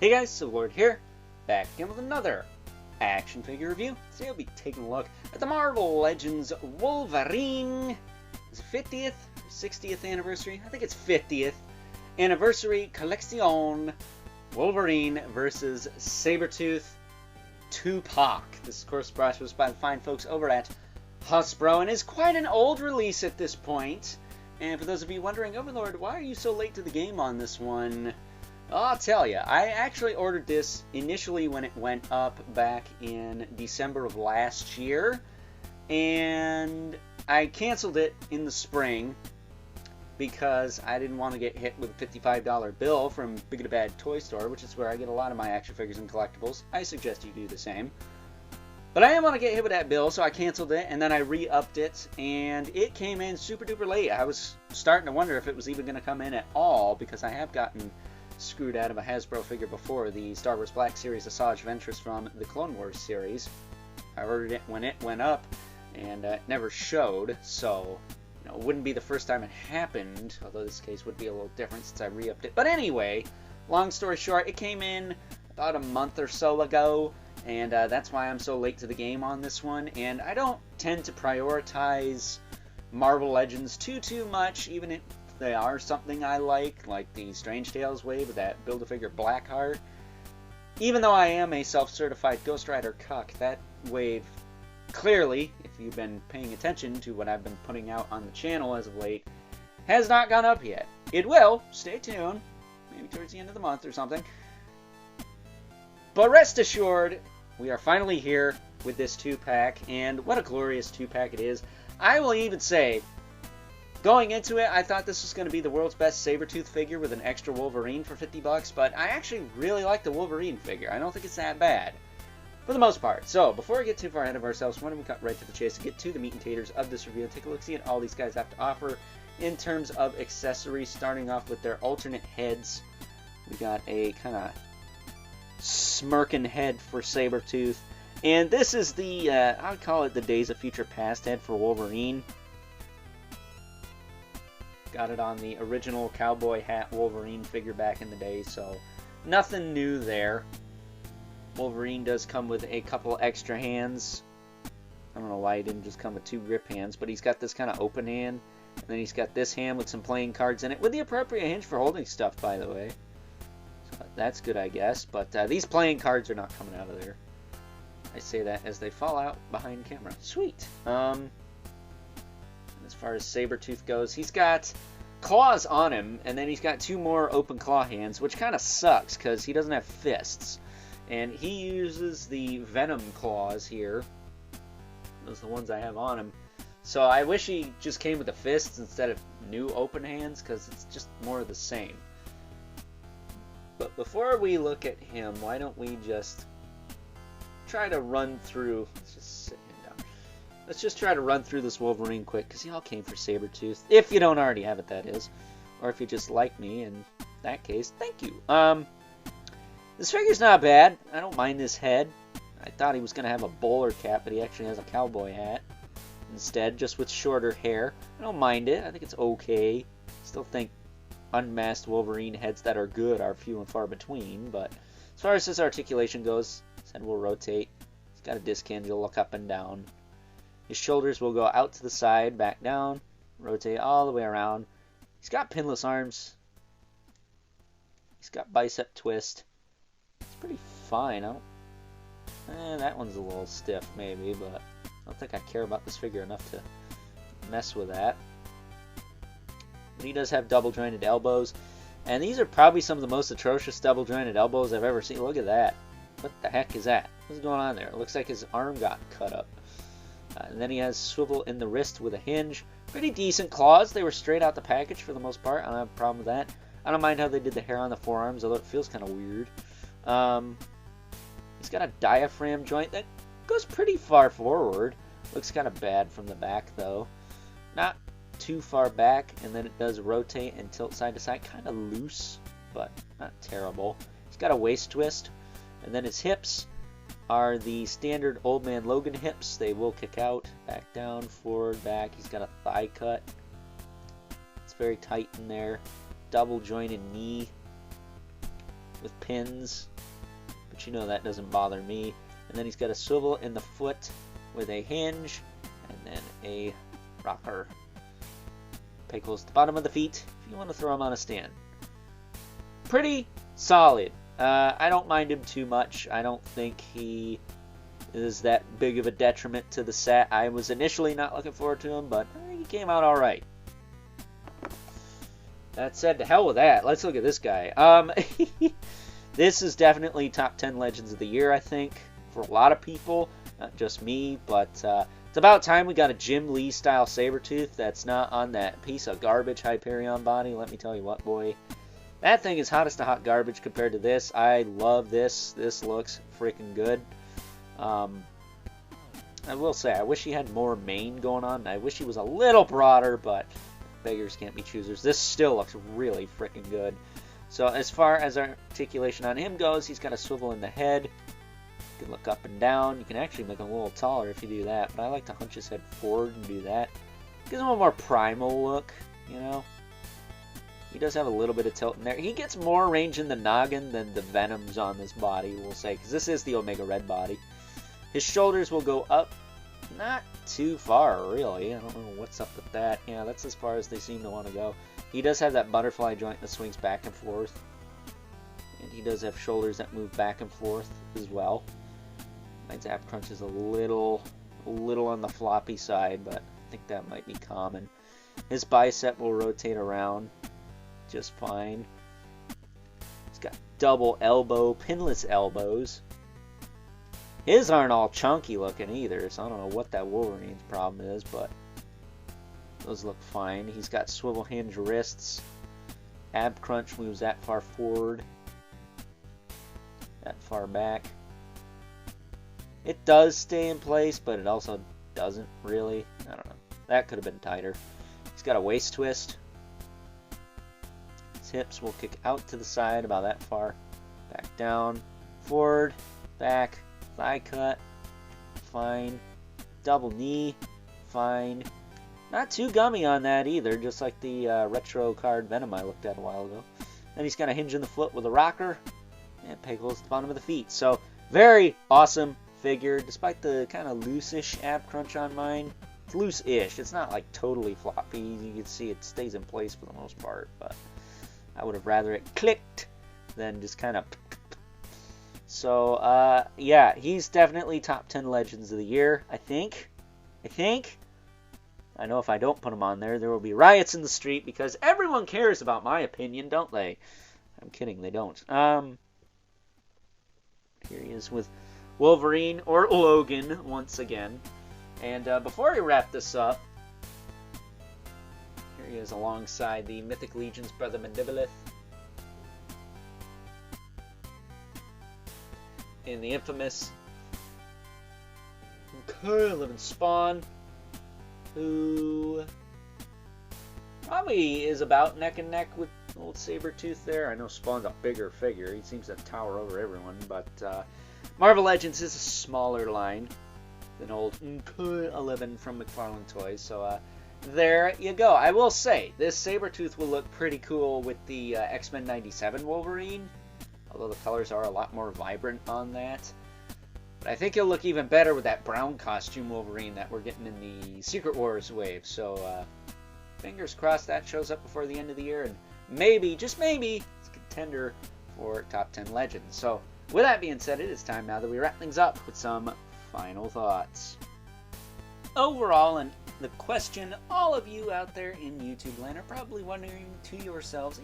Hey guys, Silverlord here, back again with another action figure review. Today I'll be taking a look at the Marvel Legends Wolverine. Is it 50th or 60th anniversary? I think it's 50th anniversary collection Wolverine versus Sabertooth Tupac. This, of course, brought to us by the fine folks over at Hasbro and is quite an old release at this point. And for those of you wondering, Overlord, why are you so late to the game on this one? I'll tell you, I actually ordered this initially when it went up back in December of last year, and I canceled it in the spring because I didn't want to get hit with a $55 bill from Big and Bad Toy Store, which is where I get a lot of my action figures and collectibles. I suggest you do the same. But I didn't want to get hit with that bill, so I canceled it, and then I re-upped it, and it came in super duper late. I was starting to wonder if it was even going to come in at all, because I have gotten screwed out of a Hasbro figure before, the Star Wars Black Series Asajj Ventress from the Clone Wars series. I ordered it when it went up, and it never showed, so it wouldn't be the first time it happened, although this case would be a little different since I re-upped it. But anyway, long story short, it came in about a month or so ago, and that's why I'm so late to the game on this one. And I don't tend to prioritize Marvel Legends too much, even if they are something I like the Strange Tales wave with that Build-A-Figure Blackheart. Even though I am a self-certified Ghost Rider cuck, that wave clearly, if you've been paying attention to what I've been putting out on the channel as of late, has not gone up yet. It will. Stay tuned. Maybe towards the end of the month or something. But rest assured, we are finally here with this 2-pack, and what a glorious 2-pack it is. I will even say, going into it, I thought this was going to be the world's best Sabertooth figure with an extra Wolverine for $50, but I actually really like the Wolverine figure. I don't think it's that bad, for the most part. So, before we get too far ahead of ourselves, why don't we cut right to the chase and get to the meat and taters of this review and take a look, see what all these guys have to offer in terms of accessories, starting off with their alternate heads. We got a kind of smirking head for Sabertooth, and this is the, I would call it the Days of Future Past head for Wolverine. Got it on the original cowboy hat Wolverine figure back in the day, so nothing new there. Wolverine does come with a couple extra hands. I don't know why he didn't just come with 2 grip hands, but he's got this kind of open hand, and then he's got this hand with some playing cards in it, with the appropriate hinge for holding stuff, by the way. So that's good, I guess, but these playing cards are not coming out of there. I say that as they fall out behind camera. Sweet. As far as Sabertooth goes, he's got claws on him, and then he's got 2 more open claw hands, which kind of sucks because he doesn't have fists. And he uses the Venom claws here. Those are the ones I have on him. So I wish he just came with the fists instead of new open hands, because it's just more of the same. But before we look at him, why don't we just try to run through... Let's just sit him down. Let's just try to run through this Wolverine quick, because y'all came for Sabertooth. If you don't already have it, that is. Or if you just like me, in that case, thank you. This figure's not bad. I don't mind this head. I thought he was going to have a bowler cap, but he actually has a cowboy hat instead, just with shorter hair. I don't mind it. I think it's okay. Still think unmasked Wolverine heads that are good are few and far between, but as far as his articulation goes, his head will rotate. He's got a disc hand. He'll look up and down. His shoulders will go out to the side, back down, rotate all the way around. He's got pinless arms. He's got bicep twist. It's pretty fine. That one's a little stiff, maybe, but I don't think I care about this figure enough to mess with that. But he does have double-jointed elbows, and these are probably some of the most atrocious double-jointed elbows I've ever seen. Look at that. What the heck is that? What's going on there? It looks like his arm got cut up. And then he has swivel in the wrist with a hinge. Pretty decent claws. They were straight out the package for the most part. I don't have a problem with that. I don't mind how they did the hair on the forearms, although it feels kind of weird. He's got a diaphragm joint that goes pretty far forward. Looks kind of bad from the back, though. Not too far back, and then it does rotate and tilt side to side. Kind of loose, but not terrible. He's got a waist twist, and then his hips are the standard Old Man Logan hips. They will kick out, back down, forward, back. He's got a thigh cut. It's very tight in there. Double jointed knee. with pins, but you know that doesn't bother me. And then he's got a swivel in the foot with a hinge, and then a rocker. Pickles the bottom of the feet if you want to throw him on a stand. Pretty solid. I don't mind him too much. I don't think he is that big of a detriment to the set. I was initially not looking forward to him, but he came out alright. That said, to hell with that. Let's look at this guy. This is definitely top 10 Legends of the Year, I think, for a lot of people. Not just me, but it's about time we got a Jim Lee style Sabertooth that's not on that piece of garbage Hyperion body. Let me tell you what, boy. That thing is hottest to hot garbage compared to this. I love this. This looks freaking good. I will say, I wish he had more mane going on. I wish he was a little broader, but beggars can't be choosers. This still looks really freaking good. So as far as articulation on him goes, he's got a swivel in the head. You can look up and down. You can actually make him a little taller if you do that, but I like to hunch his head forward and do that. Gives him a more primal look, you know. He does have a little bit of tilt in there. He gets more range in the noggin than the Venoms on this body, we'll say, because this is the Omega Red body. His shoulders will go up, not too far, really. I don't know what's up with that. Yeah, that's as far as they seem to want to go. He does have that butterfly joint that swings back and forth. And he does have shoulders that move back and forth as well. My zap crunch is a little on the floppy side, but I think that might be common. His bicep will rotate around just fine. He's got double elbow, pinless elbows. His aren't all chunky looking either, so I don't know what that Wolverine's problem is, but those look fine. He's got swivel hinge wrists. Ab crunch moves that far forward, that far back. It does stay in place, but it also doesn't really. I don't know. That could have been tighter. He's got a waist twist. His hips will kick out to the side about that far. Back down, forward, back, thigh cut, fine. Double knee, fine. Not too gummy on that either, just like the retro card Venom I looked at a while ago. Then he's got a hinge in the foot with a rocker, and pegels at the bottom of the feet. So, very awesome figure, despite the kind of loose-ish ab crunch on mine. It's loose-ish. It's not like totally floppy. You can see it stays in place for the most part, but I would have rather it clicked than just kind of. So, yeah, he's definitely top 10 Legends of the Year, I think. I know if I don't put him on there, there will be riots in the street because everyone cares about my opinion, don't they? I'm kidding, they don't. Here he is with Wolverine, or Logan, once again. And before I wrap this up, here he is alongside the Mythic Legion's brother Mandibulith. In the infamous Curlin Spawn, who probably is about neck and neck with old Sabertooth there. I know Spawn's a bigger figure. He seems to tower over everyone, but Marvel Legends is a smaller line than old 11 from McFarlane Toys, so there you go. I will say, this Sabertooth will look pretty cool with the X-Men 97 Wolverine, although the colors are a lot more vibrant on that. But I think he'll look even better with that brown costume Wolverine that we're getting in the Secret Wars wave. So, fingers crossed that shows up before the end of the year, and maybe, just maybe, it's a contender for top 10 Legends. So, with that being said, it is time now that we wrap things up with some final thoughts. Overall, and the question all of you out there in YouTube land are probably wondering to yourselves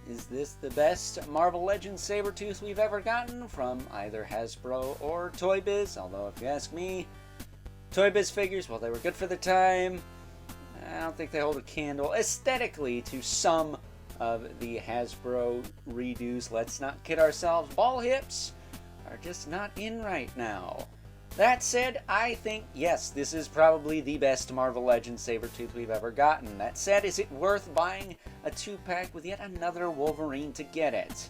is this the best Marvel Legends Sabertooth we've ever gotten from either Hasbro or Toy Biz? Although, if you ask me, Toy Biz figures, well, they were good for the time. I don't think they hold a candle aesthetically to some of the Hasbro redos. Let's not kid ourselves. Ball hips are just not in right now. That said, I think, yes, this is probably the best Marvel Legends Sabertooth we've ever gotten. That said, is it worth buying a 2-pack with yet another Wolverine to get it?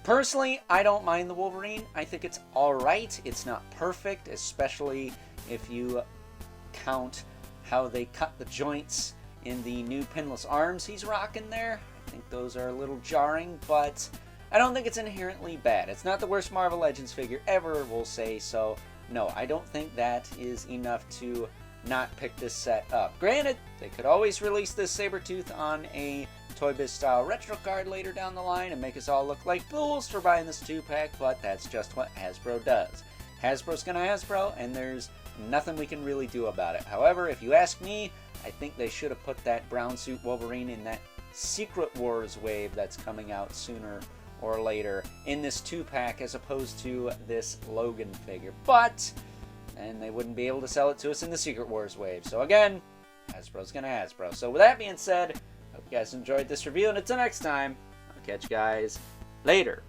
Personally, I don't mind the Wolverine. I think it's alright. It's not perfect, especially if you count how they cut the joints in the new pinless arms he's rocking there. I I think those are a little jarring, but I don't think it's inherently bad. It's not the worst Marvel Legends figure ever, we'll say, so no, I don't think that is enough to not pick this set up. Granted, they could always release this Sabertooth on a Toy Biz style retro card later down the line and make us all look like fools for buying this 2-pack, but that's just what Hasbro does. Hasbro's gonna Hasbro, and there's nothing we can really do about it. However, if you ask me, I think they should have put that brown suit Wolverine in that Secret Wars wave that's coming out sooner or later in this 2-pack as opposed to this Logan figure. But, and they wouldn't be able to sell it to us in the Secret Wars wave. So again, Hasbro's gonna Hasbro. So with that being said, hope you guys enjoyed this review, and until next time, I'll catch you guys later.